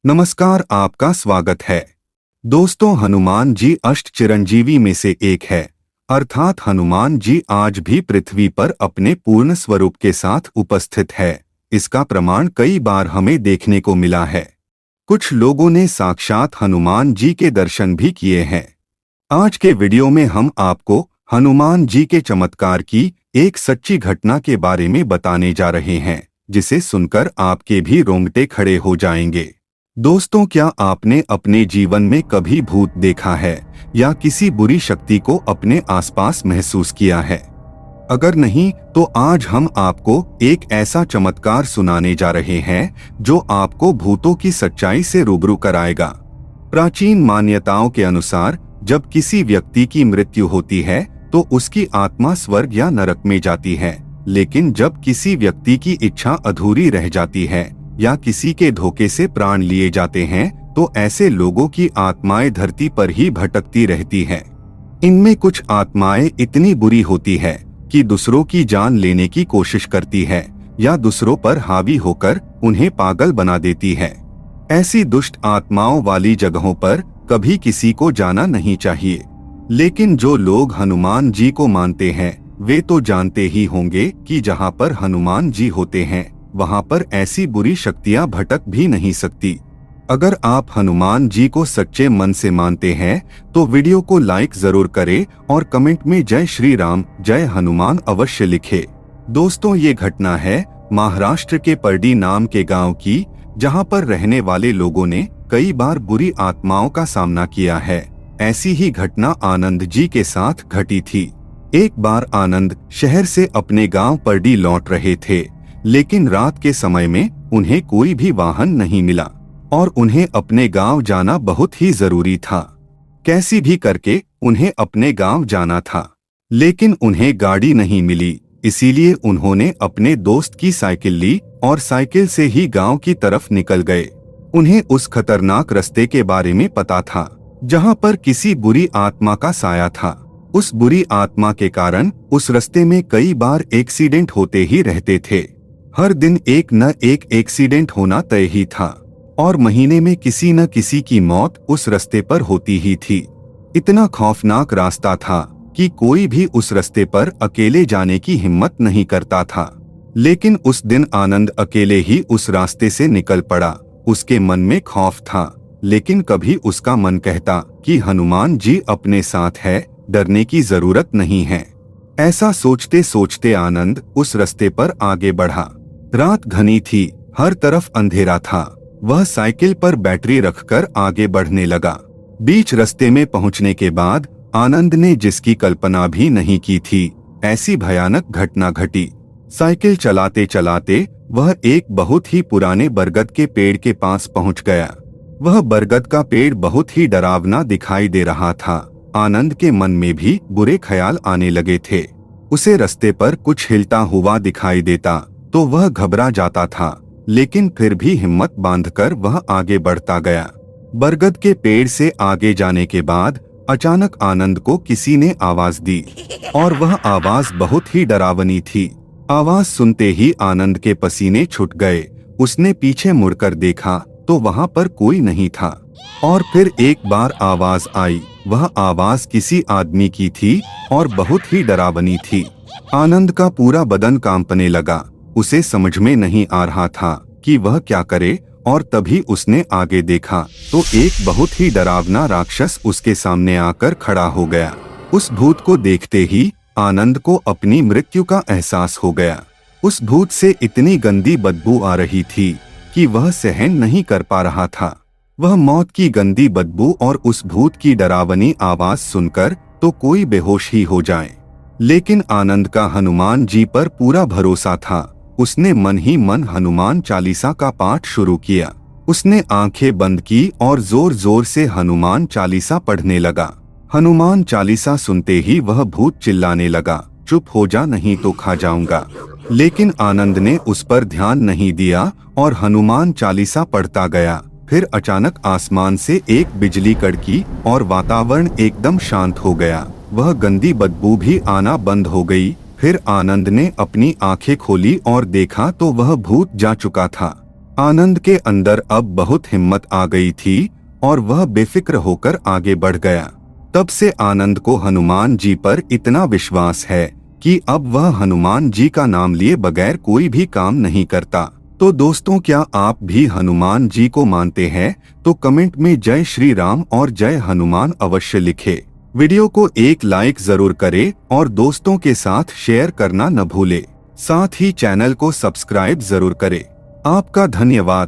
नमस्कार, आपका स्वागत है। दोस्तों, हनुमान जी अष्ट चिरंजीवी में से एक है, अर्थात हनुमान जी आज भी पृथ्वी पर अपने पूर्ण स्वरूप के साथ उपस्थित है। इसका प्रमाण कई बार हमें देखने को मिला है। कुछ लोगों ने साक्षात हनुमान जी के दर्शन भी किए हैं। आज के वीडियो में हम आपको हनुमान जी के चमत्कार की एक सच्ची घटना के बारे में बताने जा रहे हैं, जिसे सुनकर आपके भी रोंगटे खड़े हो जाएंगे। दोस्तों, क्या आपने अपने जीवन में कभी भूत देखा है या किसी बुरी शक्ति को अपने आसपास महसूस किया है? अगर नहीं, तो आज हम आपको एक ऐसा चमत्कार सुनाने जा रहे हैं जो आपको भूतों की सच्चाई से रूबरू कराएगा। प्राचीन मान्यताओं के अनुसार जब किसी व्यक्ति की मृत्यु होती है तो उसकी आत्मा स्वर्ग या नरक में जाती है, लेकिन जब किसी व्यक्ति की इच्छा अधूरी रह जाती है या किसी के धोखे से प्राण लिए जाते हैं तो ऐसे लोगों की आत्माएं धरती पर ही भटकती रहती हैं। इनमें कुछ आत्माएं इतनी बुरी होती है कि दूसरों की जान लेने की कोशिश करती है या दूसरों पर हावी होकर उन्हें पागल बना देती है। ऐसी दुष्ट आत्माओं वाली जगहों पर कभी किसी को जाना नहीं चाहिए। लेकिन जो लोग हनुमान जी को मानते हैं वे तो जानते ही होंगे कि जहाँ पर हनुमान जी होते हैं वहाँ पर ऐसी बुरी शक्तियाँ भटक भी नहीं सकती। अगर आप हनुमान जी को सच्चे मन से मानते हैं तो वीडियो को लाइक जरूर करें और कमेंट में जय श्री राम, जय हनुमान अवश्य लिखें। दोस्तों, ये घटना है महाराष्ट्र के परडी नाम के गांव की, जहां पर रहने वाले लोगों ने कई बार बुरी आत्माओं का सामना किया है। ऐसी ही घटना आनंद जी के साथ घटी थी। एक बार आनंद शहर से अपने गांव परडी लौट रहे थे, लेकिन रात के समय में उन्हें कोई भी वाहन नहीं मिला और उन्हें अपने गांव जाना बहुत ही जरूरी था। कैसी भी करके उन्हें अपने गांव जाना था, लेकिन उन्हें गाड़ी नहीं मिली। इसीलिए उन्होंने अपने दोस्त की साइकिल ली और साइकिल से ही गांव की तरफ निकल गए। उन्हें उस खतरनाक रास्ते के बारे में पता था जहां पर किसी बुरी आत्मा का साया था। उस बुरी आत्मा के कारण उस रास्ते में कई बार एक्सीडेंट होते ही रहते थे। हर दिन एक न एक एक्सीडेंट होना तय ही था और महीने में किसी न किसी की मौत उस रास्ते पर होती ही थी। इतना खौफनाक रास्ता था कि कोई भी उस रास्ते पर अकेले जाने की हिम्मत नहीं करता था। लेकिन उस दिन आनंद अकेले ही उस रास्ते से निकल पड़ा। उसके मन में खौफ था, लेकिन कभी उसका मन कहता कि हनुमान जी अपने साथ है, डरने की जरूरत नहीं है। ऐसा सोचते सोचते आनंद उस रास्ते पर आगे बढ़ा। रात घनी थी, हर तरफ अंधेरा था। वह साइकिल पर बैटरी रखकर आगे बढ़ने लगा। बीच रास्ते में पहुंचने के बाद आनंद ने जिसकी कल्पना भी नहीं की थी, ऐसी भयानक घटना घटी। साइकिल चलाते चलाते वह एक बहुत ही पुराने बरगद के पेड़ के पास पहुंच गया। वह बरगद का पेड़ बहुत ही डरावना दिखाई दे रहा था। आनंद के मन में भी बुरे ख्याल आने लगे थे। उसे रास्ते पर कुछ हिलता हुआ दिखाई देता तो वह घबरा जाता था, लेकिन फिर भी हिम्मत बांधकर वह आगे बढ़ता गया। बरगद के पेड़ से आगे जाने के बाद अचानक आनंद को किसी ने आवाज दी और वह आवाज बहुत ही डरावनी थी। आवाज सुनते ही आनंद के पसीने छूट गए। उसने पीछे मुड़कर देखा तो वहां पर कोई नहीं था और फिर एक बार आवाज आई। वह आवाज किसी आदमी की थी और बहुत ही डरावनी थी। आनंद का पूरा बदन कांपने लगा। उसे समझ में नहीं आ रहा था कि वह क्या करे और तभी उसने आगे देखा तो एक बहुत ही डरावना राक्षस उसके सामने आकर खड़ा हो गया। उस भूत को देखते ही आनंद को अपनी मृत्यु का एहसास हो गया। उस भूत से इतनी गंदी बदबू आ रही थी कि वह सहन नहीं कर पा रहा था। वह मौत की गंदी बदबू और उस भूत की डरावनी आवाज सुनकर तो कोई बेहोश ही हो जाए। लेकिन आनंद का हनुमान जी पर पूरा भरोसा था। उसने मन ही मन हनुमान चालीसा का पाठ शुरू किया। उसने आंखें बंद की और जोर जोर से हनुमान चालीसा पढ़ने लगा। हनुमान चालीसा सुनते ही वह भूत चिल्लाने लगा, चुप हो जा नहीं तो खा जाऊंगा। लेकिन आनंद ने उस पर ध्यान नहीं दिया और हनुमान चालीसा पढ़ता गया। फिर अचानक आसमान से एक बिजली कड़की और वातावरण एकदम शांत हो गया। वह गंदी बदबू भी आना बंद हो गई। फिर आनंद ने अपनी आंखें खोली और देखा तो वह भूत जा चुका था। आनंद के अंदर अब बहुत हिम्मत आ गई थी और वह बेफिक्र होकर आगे बढ़ गया। तब से आनंद को हनुमान जी पर इतना विश्वास है कि अब वह हनुमान जी का नाम लिए बगैर कोई भी काम नहीं करता। तो दोस्तों, क्या आप भी हनुमान जी को मानते हैं? तो कमेंट में जय श्री राम और जय हनुमान अवश्य लिखें। वीडियो को एक लाइक जरूर करें और दोस्तों के साथ शेयर करना न भूलें। साथ ही चैनल को सब्सक्राइब जरूर करें। आपका धन्यवाद।